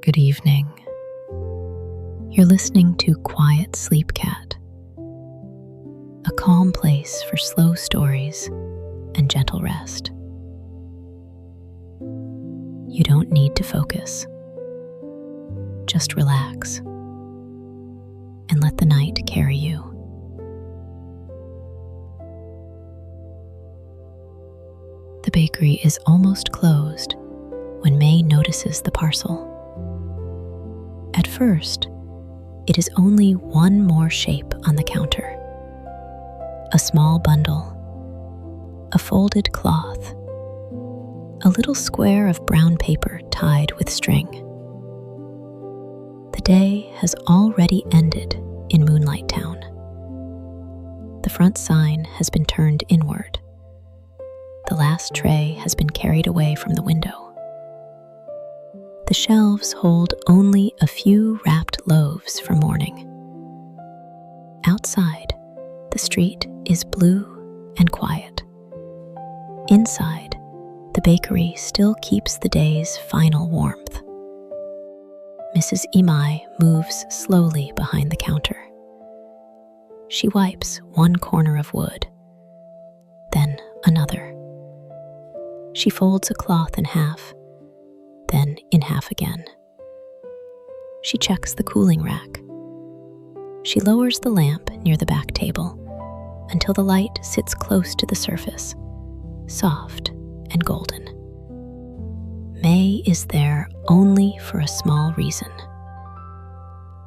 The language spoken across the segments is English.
Good evening. You're listening to Quiet Sleep Cat, a calm place for slow stories and gentle rest. You don't need to focus. Just relax and let the night carry you. The bakery is almost closed when May notices the parcel. At first, it is only one more shape on the counter. A small bundle, a folded cloth, a little square of brown paper tied with string. The day has already ended in Moonlight Town. The front sign has been turned inward. The last tray has been carried away from the window. The shelves hold only a few wrapped loaves for morning. Outside, the street is blue and quiet. Inside, the bakery still keeps the day's final warmth. Mrs. Imai moves slowly behind the counter. She wipes one corner of wood, then another. She folds a cloth in half, then in half again. She checks the cooling rack. She lowers the lamp near the back table until the light sits close to the surface, soft and golden. May is there only for a small reason.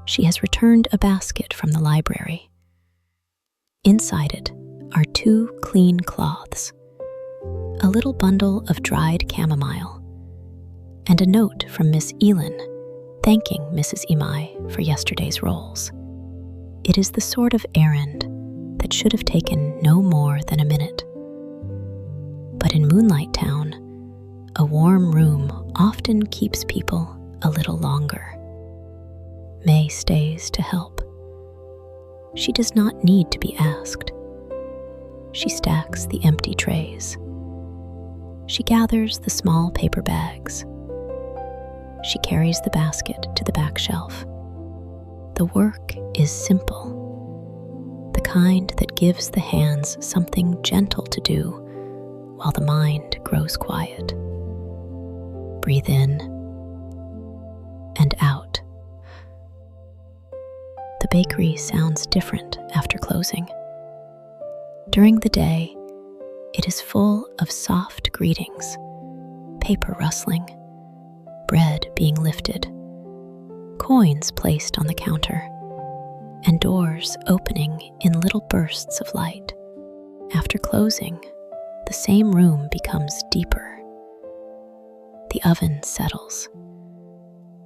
She has returned a basket from the library. Inside it are 2 clean cloths, a little bundle of dried chamomile, and a note from Miss Elin thanking Mrs. Imai for yesterday's rolls. It is the sort of errand that should have taken no more than a minute. But in Moonlight Town, a warm room often keeps people a little longer. May stays to help. She does not need to be asked. She stacks the empty trays. She gathers the small paper bags. She carries the basket to the back shelf. The work is simple, the kind that gives the hands something gentle to do while the mind grows quiet. Breathe in and out. The bakery sounds different after closing. During the day, it is full of soft greetings, paper rustling, bread being lifted, coins placed on the counter, and doors opening in little bursts of light. After closing, the same room becomes deeper. The oven settles.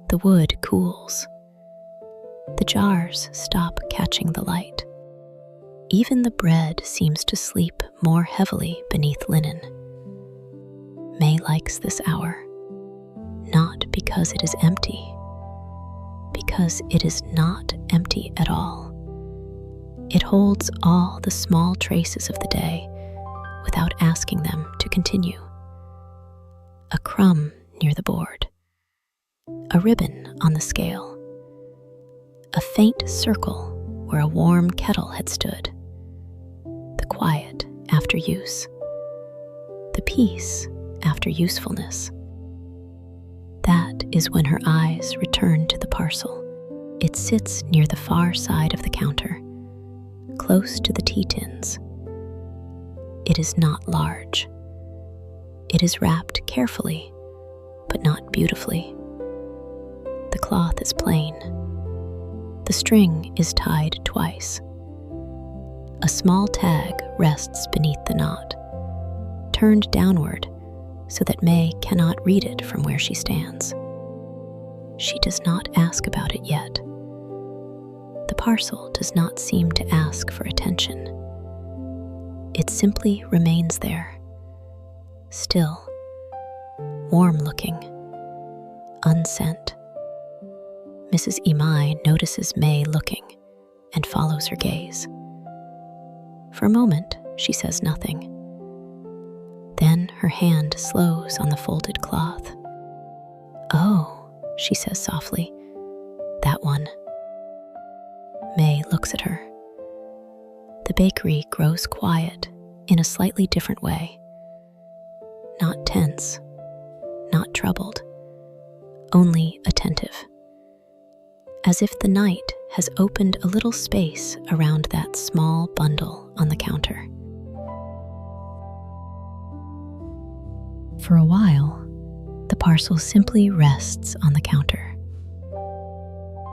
The wood cools. The jars stop catching the light. Even the bread seems to sleep more heavily beneath linen. May likes this hour, not because it is empty, because it is not empty at all. It holds all the small traces of the day without asking them to continue. A crumb near the board, a ribbon on the scale, a faint circle where a warm kettle had stood, the quiet after use, the peace after usefulness. That is when her eyes return to the parcel. It sits near the far side of the counter, close to the tea tins. It is not large. It is wrapped carefully, but not beautifully. The cloth is plain. The string is tied twice. A small tag rests beneath the knot, turned downward so that May cannot read it from where she stands. She does not ask about it yet. The parcel does not seem to ask for attention. It simply remains there, still, warm-looking, unsent. Mrs. Imai notices May looking and follows her gaze. For a moment, she says nothing. Then her hand slows on the folded cloth. "Oh," she says softly. That one. May looks at her. The bakery grows quiet in a slightly different way. Not tense, not troubled, only attentive. As if the night has opened a little space around that small bundle on the counter. For a while, the parcel simply rests on the counter.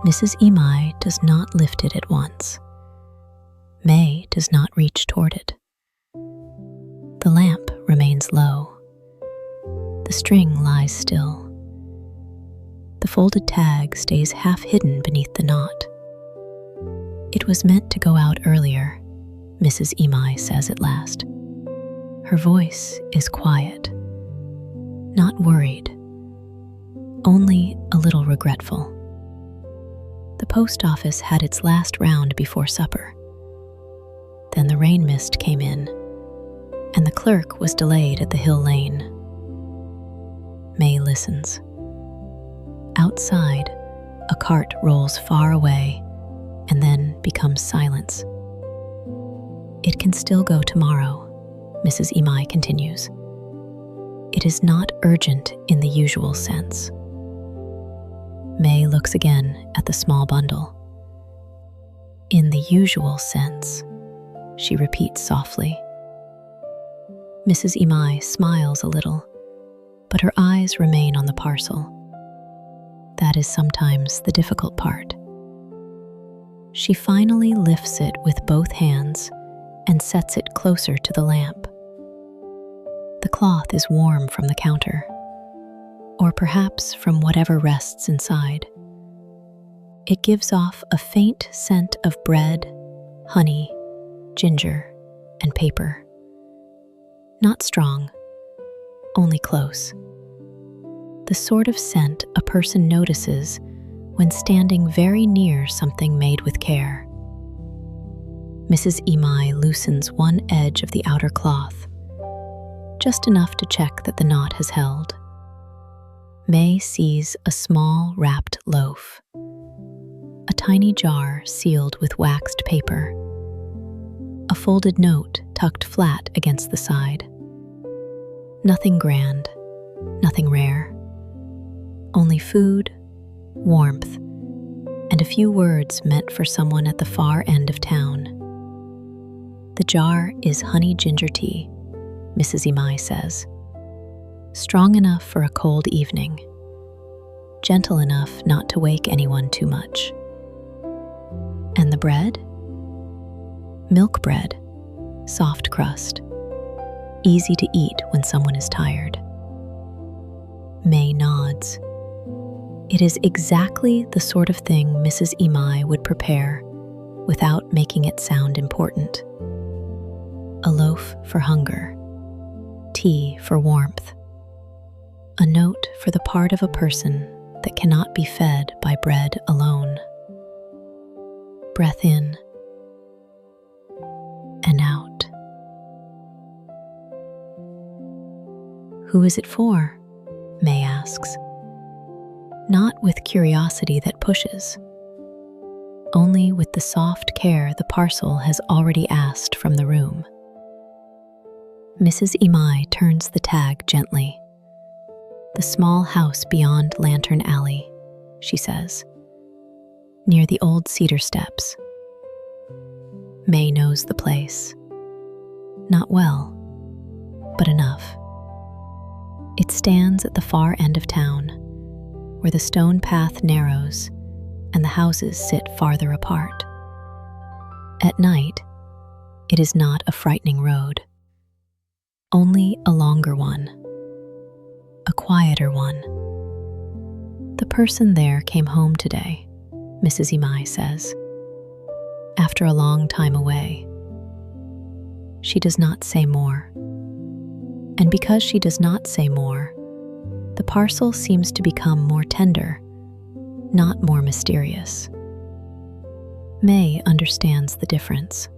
Mrs. Imai does not lift it at once. May does not reach toward it. The lamp remains low. The string lies still. The folded tag stays half hidden beneath the knot. It was meant to go out earlier, Mrs. Imai says at last. Her voice is quiet, not worried, only a little regretful. The post office had its last round before supper. Then the rain mist came in, and the clerk was delayed at the hill lane. May listens. Outside, a cart rolls far away and then becomes silence. It can still go tomorrow, Mrs. Imai continues. It is not urgent in the usual sense. May looks again at the small bundle. In the usual sense, she repeats softly. Mrs. Imai smiles a little, but her eyes remain on the parcel. That is sometimes the difficult part. She finally lifts it with both hands and sets it closer to the lamp. The cloth is warm from the counter, or perhaps from whatever rests inside. It gives off a faint scent of bread, honey, ginger, and paper. Not strong, only close. The sort of scent a person notices when standing very near something made with care. Mrs. Imai loosens one edge of the outer cloth, just enough to check that the knot has held. May sees a small wrapped loaf, a tiny jar sealed with waxed paper, a folded note tucked flat against the side. Nothing grand, nothing rare, only food, warmth, and a few words meant for someone at the far end of town. The jar is honey ginger tea, Mrs. Imai says. Strong enough for a cold evening, gentle enough not to wake anyone too much. And the bread? Milk bread, soft crust, easy to eat when someone is tired. May nods. It is exactly the sort of thing Mrs. Imai would prepare without making it sound important. A loaf for hunger, tea for warmth, a note for the part of a person that cannot be fed by bread alone. Breath in and out. Who is it for? May asks. Not with curiosity that pushes, only with the soft care the parcel has already asked from the room. Mrs. Imai turns the tag gently. The small house beyond Lantern Alley, she says, near the old cedar steps. May knows the place. Not well, but enough. It stands at the far end of town, where the stone path narrows and the houses sit farther apart. At night, it is not a frightening road, only a longer one, a quieter one. The person there came home today, Mrs. Imai says, after a long time away. She does not say more. And because she does not say more, the parcel seems to become more tender, not more mysterious. May understands the difference.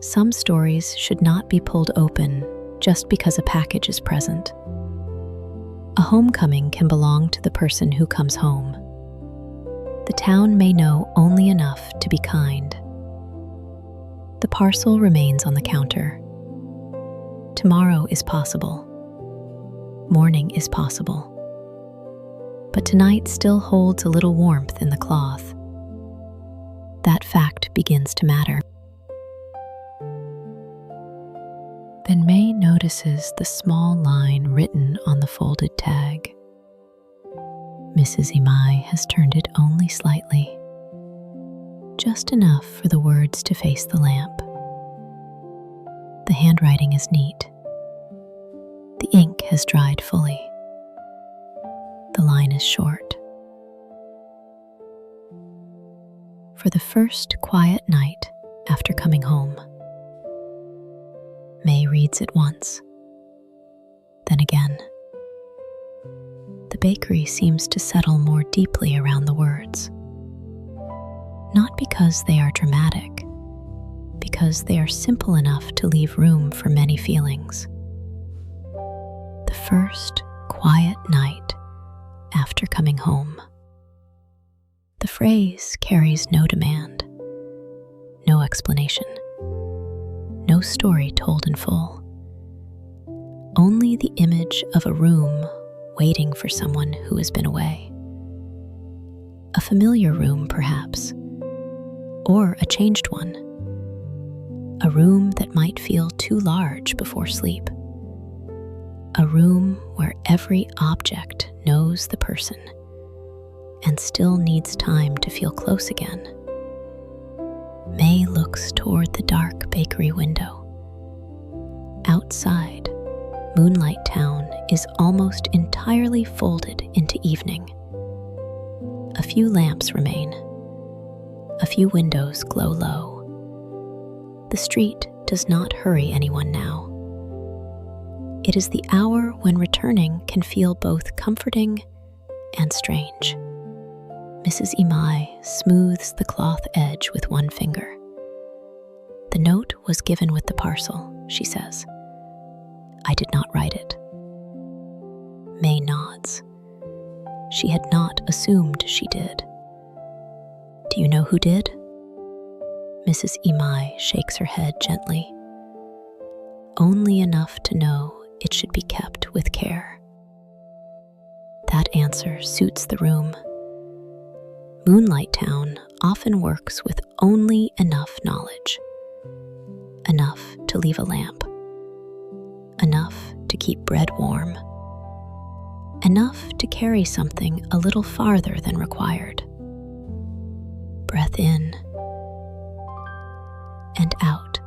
Some stories should not be pulled open just because a package is present. A homecoming can belong to the person who comes home. The town may know only enough to be kind. The parcel remains on the counter. Tomorrow is possible. Morning is possible. But tonight still holds a little warmth in the cloth. That fact begins to matter. Then May notices the small line written on the folded tag. Mrs. Imai has turned it only slightly, just enough for the words to face the lamp. The handwriting is neat. The ink has dried fully. The line is short. For the first quiet night after coming home, May reads it once, then again. The bakery seems to settle more deeply around the words. Not because they are dramatic, because they are simple enough to leave room for many feelings. The first quiet night after coming home. The phrase carries no demand, no explanation, no story told in full. Only the image of a room waiting for someone who has been away. A familiar room, perhaps, or a changed one. A room that might feel too large before sleep. A room where every object knows the person and still needs time to feel close again. May looks toward the dark bakery window. Outside, Moonlight Town is almost entirely folded into evening. A few lamps remain. A few windows glow low. The street does not hurry anyone now. It is the hour when returning can feel both comforting and strange. Mrs. Imai smooths the cloth edge with one finger. The note was given with the parcel, she says. I did not write it. May nods. She had not assumed she did. Do you know who did? Mrs. Imai shakes her head gently. Only enough to know it should be kept with care. That answer suits the room. Moonlight Town often works with only enough knowledge. Enough to leave a lamp. Enough to keep bread warm. Enough to carry something a little farther than required. Breath in and out.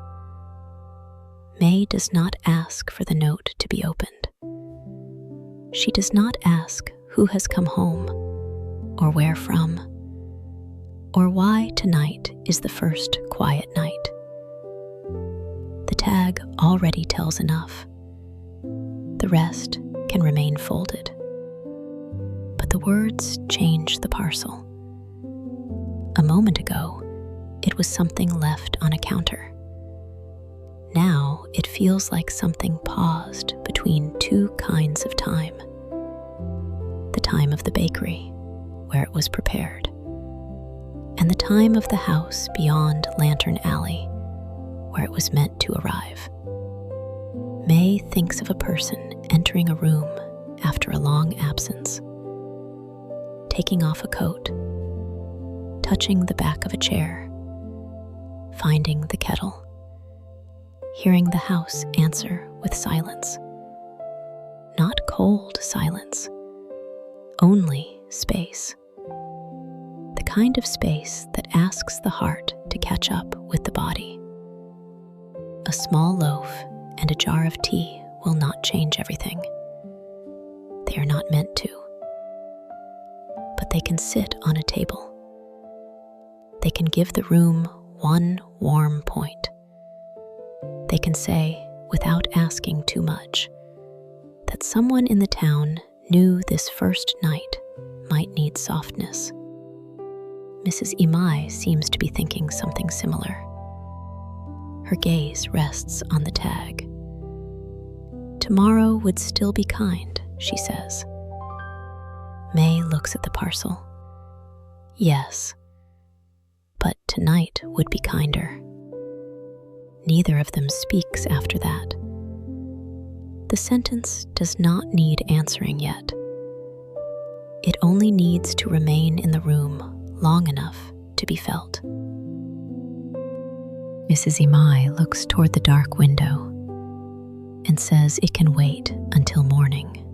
May does not ask for the note to be opened. She does not ask who has come home, or where from, or why tonight is the first quiet night. The tag already tells enough. The rest can remain folded. But the words change the parcel. A moment ago, it was something left on a counter. Now it feels like something paused between two kinds of time. The time of the bakery, where it was prepared, and the time of the house beyond Lantern Alley, where it was meant to arrive. May thinks of a person entering a room after a long absence, taking off a coat, touching the back of a chair, finding the kettle, hearing the house answer with silence. Not cold silence, only space. The kind of space that asks the heart to catch up with the body. A small loaf and a jar of tea will not change everything. They are not meant to. But they can sit on a table. They can give the room one warm point. They can say, without asking too much, that someone in the town knew this first night might need softness. Mrs. Imai seems to be thinking something similar. Her gaze rests on the tag. Tomorrow would still be kind, she says, May looks at the parcel. Yes, but tonight would be kinder. Neither of them speaks after that. The sentence does not need answering yet. It only needs to remain in the room long enough to be felt. Mrs. Imai looks toward the dark window and says it can wait until morning.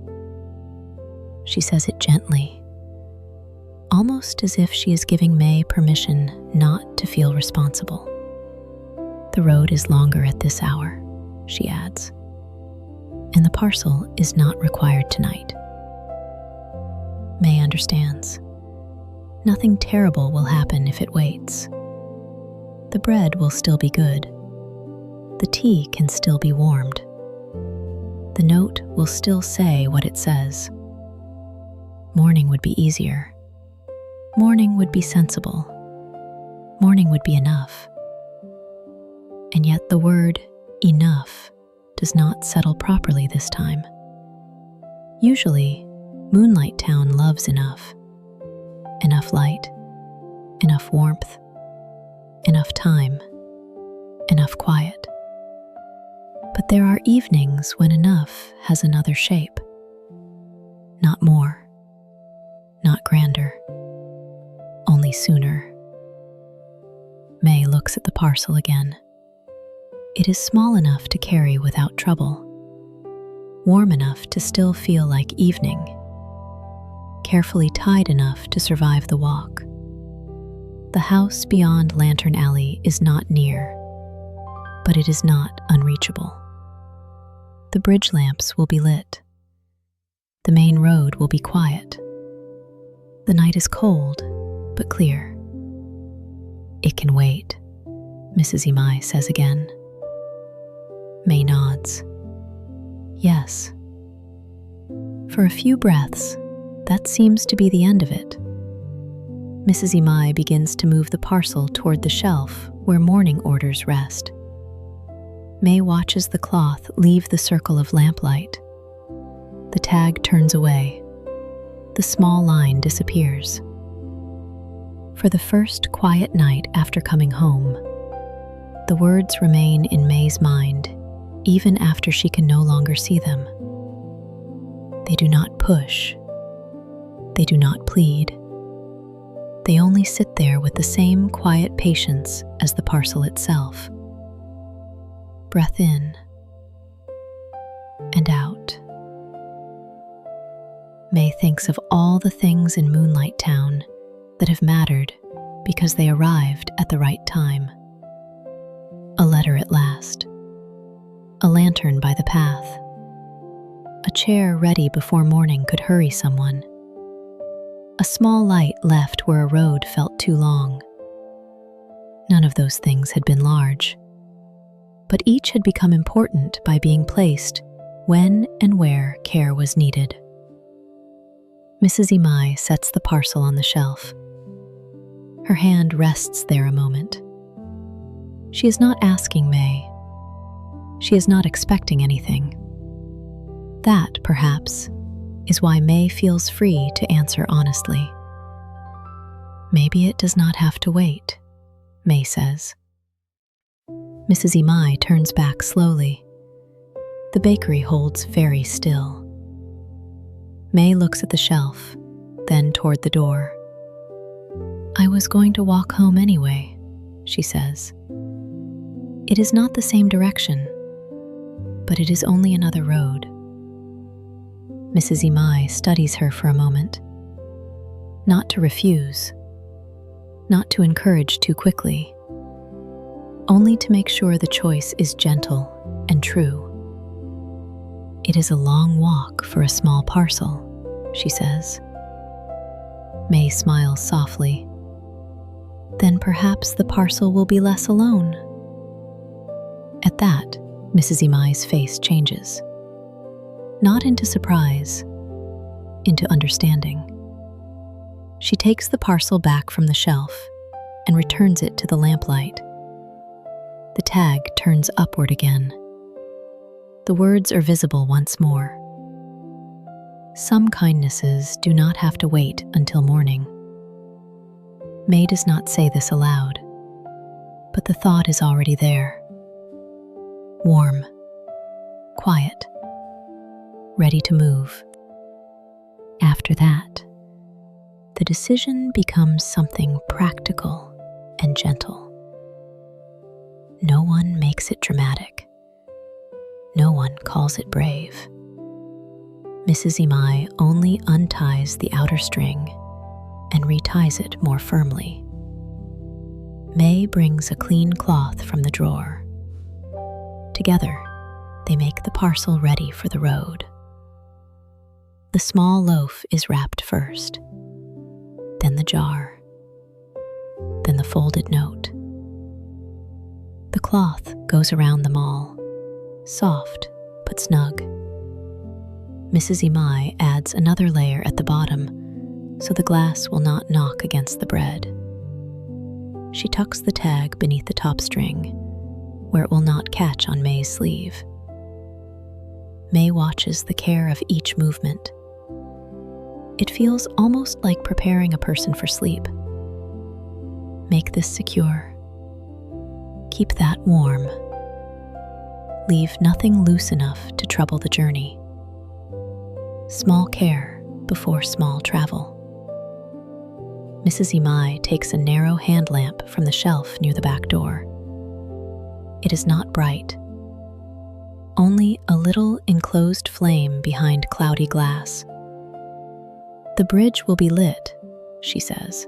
She says it gently, almost as if she is giving May permission not to feel responsible. The road is longer at this hour, she adds, and the parcel is not required tonight. May understands. Nothing terrible will happen if it waits. The bread will still be good. The tea can still be warmed. The note will still say what it says. Morning would be easier. Morning would be sensible. Morning would be enough. And yet the word enough does not settle properly this time. Usually, Moonlight Town loves enough. Enough light, enough warmth, enough time, enough quiet. But there are evenings when enough has another shape. Not more, not grander, only sooner. May looks at the parcel again. It is small enough to carry without trouble, warm enough to still feel like evening, carefully tied enough to survive the walk. The house beyond Lantern Alley is not near, but it is not unreachable. The bridge lamps will be lit. The main road will be quiet. The night is cold, but clear. It can wait, Mrs. Imai says again. May nods. Yes. For a few breaths, that seems to be the end of it. Mrs. Imai begins to move the parcel toward the shelf where morning orders rest. May watches the cloth leave the circle of lamplight. The tag turns away. The small line disappears. For the first quiet night after coming home, the words remain in May's mind even after she can no longer see them. They do not push. They do not plead. They only sit there with the same quiet patience as the parcel itself. Breath in and out. May thinks of all the things in Moonlight Town that have mattered because they arrived at the right time. A letter at last. A lantern by the path. A chair ready before morning could hurry someone. A small light left where a road felt too long. None of those things had been large, but each had become important by being placed when and where care was needed. Mrs. Imai sets the parcel on the shelf. Her hand rests there a moment. She is not asking May. She is not expecting anything. That, perhaps, is why May feels free to answer honestly. Maybe it does not have to wait, May says. Mrs. Imai turns back slowly. The bakery holds very still. May looks at the shelf, then toward the door. I was going to walk home anyway, she says. It is not the same direction, but it is only another road. Mrs. Imai studies her for a moment. Not to refuse, not to encourage too quickly, only to make sure the choice is gentle and true. It is a long walk for a small parcel, she says. May smiles softly. Then perhaps the parcel will be less alone. At that, Mrs. Imai's face changes. Not into surprise, into understanding. She takes the parcel back from the shelf and returns it to the lamplight. The tag turns upward again. The words are visible once more. Some kindnesses do not have to wait until morning. May does not say this aloud, but the thought is already there. Warm, quiet, ready to move. After that, the decision becomes something practical and gentle. No one makes it dramatic. No one calls it brave. Mrs. Imai only unties the outer string and reties it more firmly. May brings a clean cloth from the drawer. Together, they make the parcel ready for the road. The small loaf is wrapped first, then the jar, then the folded note. The cloth goes around them all, soft but snug. Mrs. Imai adds another layer at the bottom so the glass will not knock against the bread. She tucks the tag beneath the top string, where it will not catch on May's sleeve. May watches the care of each movement. It feels almost like preparing a person for sleep. Make this secure. Keep that warm. Leave nothing loose enough to trouble the journey. Small care before small travel. Mrs. Imai takes a narrow hand lamp from the shelf near the back door. It is not bright. Only a little enclosed flame behind cloudy glass. The bridge will be lit, she says,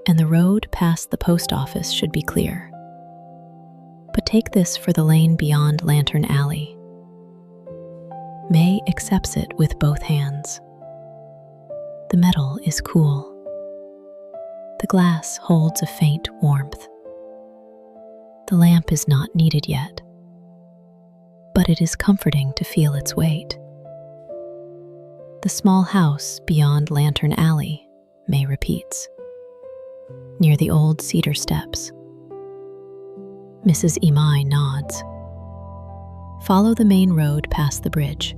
and the road past the post office should be clear. But take this for the lane beyond Lantern Alley. May accepts it with both hands. The metal is cool. The glass holds a faint warmth. The lamp is not needed yet, but it is comforting to feel its weight. The small house beyond Lantern Alley, May repeats, near the old cedar steps. Mrs. Imai nods. Follow the main road past the bridge.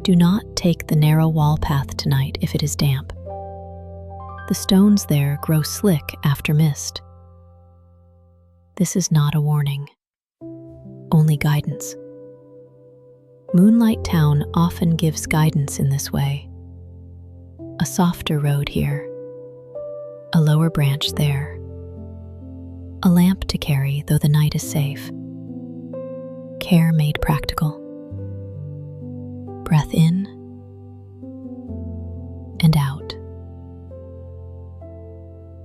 Do not take the narrow wall path tonight if it is damp. The stones there grow slick after mist. This is not a warning, only guidance. Moonlight Town often gives guidance in this way. A softer road here, a lower branch there, a lamp to carry though the night is safe. Care made practical. Breath in and out.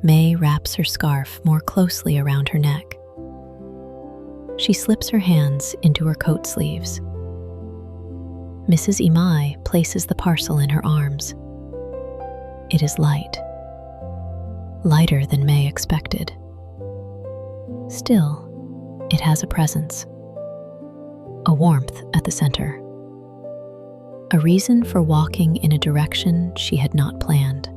May wraps her scarf more closely around her neck. She slips her hands into her coat sleeves. Mrs. Imai places the parcel in her arms. It is light, lighter than May expected. Still, it has a presence, a warmth at the center, a reason for walking in a direction she had not planned.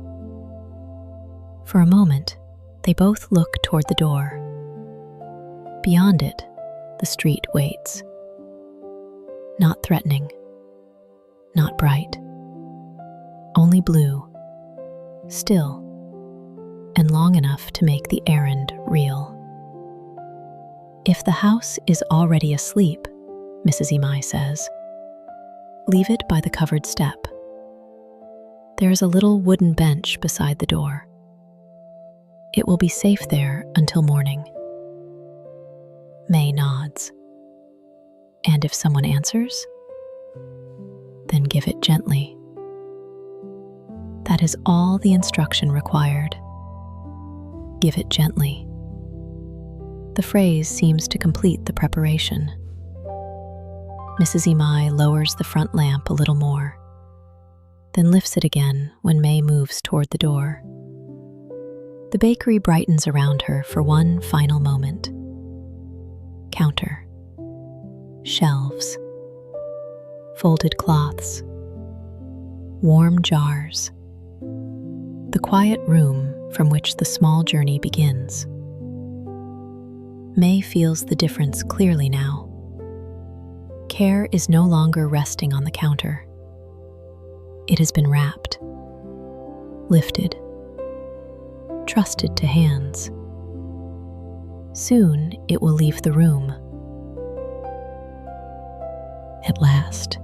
For a moment, they both look toward the door. Beyond it, the street waits. Not threatening, not bright, only blue, still, and long enough to make the errand real. If the house is already asleep, Mrs. Imai says, leave it by the covered step. There is a little wooden bench beside the door. It will be safe there until morning. May nods. And if someone answers, then give it gently. That is all the instruction required. Give it gently. The phrase seems to complete the preparation. Mrs. Imai lowers the front lamp a little more, then lifts it again when May moves toward the door. The bakery brightens around her for one final moment. Counter, shelves, folded cloths, warm jars, the quiet room from which the small journey begins. May feels the difference clearly now. Care is no longer resting on the counter. it has been wrapped, lifted, trusted to hands. Soon it will leave the room. At last,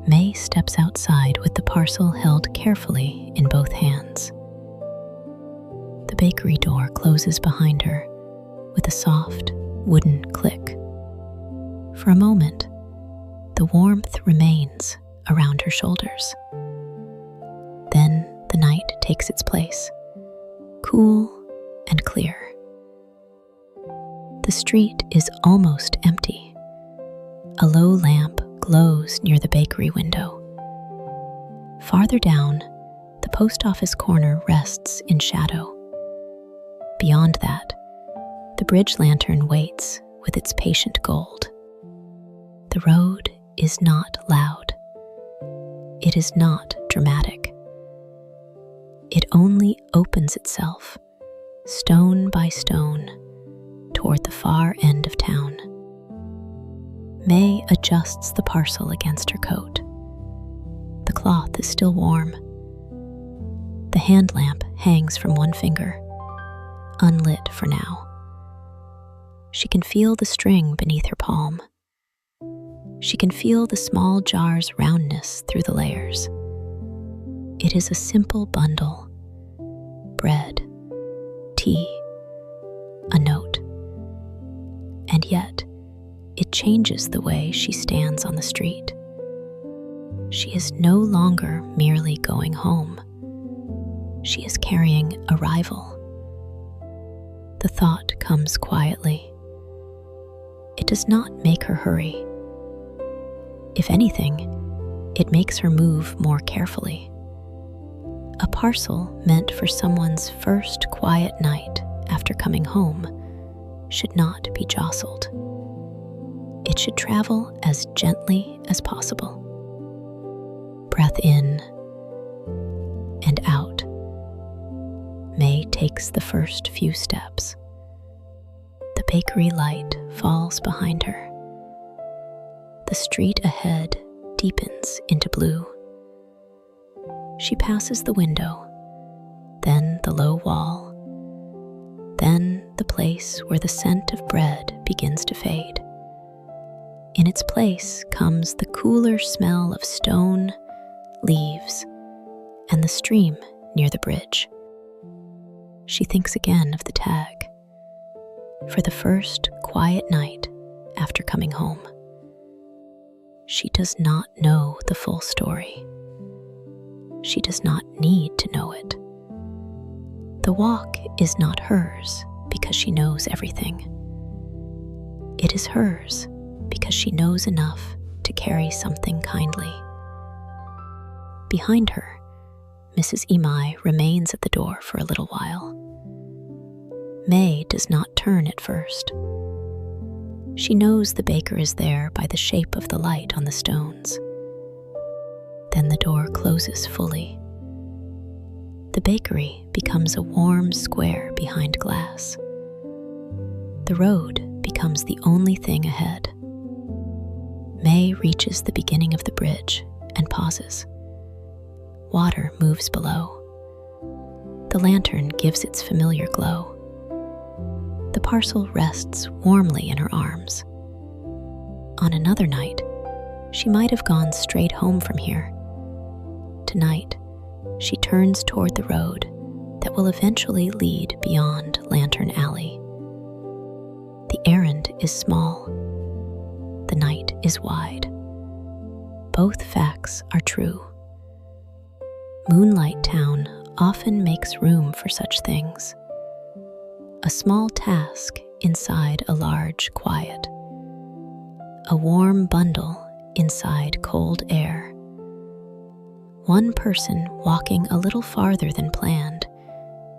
May steps outside with the parcel held carefully in both hands. The bakery door closes behind her with a soft, wooden click. For a moment, the warmth remains around her shoulders. Then the night takes its place, cool and clear. The street is almost empty. A low lamp glows near the bakery window. Farther down, the post office corner rests in shadow. Beyond that, the bridge lantern waits with its patient gold. The road is not loud. It is not dramatic. It only opens itself, stone by stone, toward the far end of town. May adjusts the parcel against her coat. The cloth is still warm. The hand lamp hangs from one finger, unlit for now. She can feel the string beneath her palm. She can feel the small jar's roundness through the layers. It is a simple bundle: bread, tea, a note. And yet, it changes the way she stands on the street. She is no longer merely going home. She is carrying a rival. The thought comes quietly. It does not make her hurry. If anything, it makes her move more carefully. A parcel meant for someone's first quiet night after coming home should not be jostled. It should travel as gently as possible. Breath in and out. May takes the first few steps. The bakery light falls behind her. The street ahead deepens into blue. She passes the window, then the low wall, then the place where the scent of bread begins to fade. In its place comes the cooler smell of stone, leaves, and the stream near the bridge. She thinks again of the tag. For the first quiet night after coming home. She does not know the full story. She does not need to know it. The walk is not hers because she knows everything. It is hers because she knows enough to carry something kindly. Behind her, Mrs. Imai remains at the door for a little while. May does not turn at first. She knows the baker is there by the shape of the light on the stones. Then the door closes fully. The bakery becomes a warm square behind glass. The road becomes the only thing ahead. May reaches the beginning of the bridge and pauses. Water moves below. The lantern gives its familiar glow. The parcel rests warmly in her arms. On another night, she might have gone straight home from here. Tonight, she turns toward the road that will eventually lead beyond Lantern Alley. The errand is small. The night is wide. Both facts are true. Moonlight Town often makes room for such things. A small task inside a large quiet. A warm bundle inside cold air. One person walking a little farther than planned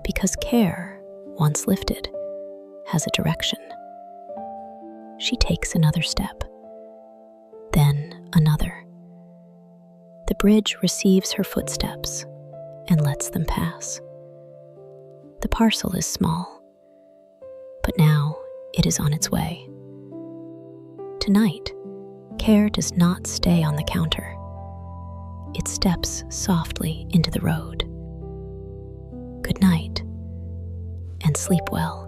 because care, once lifted, has a direction. She takes another step, then another. The bridge receives her footsteps and lets them pass. The parcel is small, but now it is on its way. Tonight, care does not stay on the counter. it steps softly into the road. Good night, and sleep well.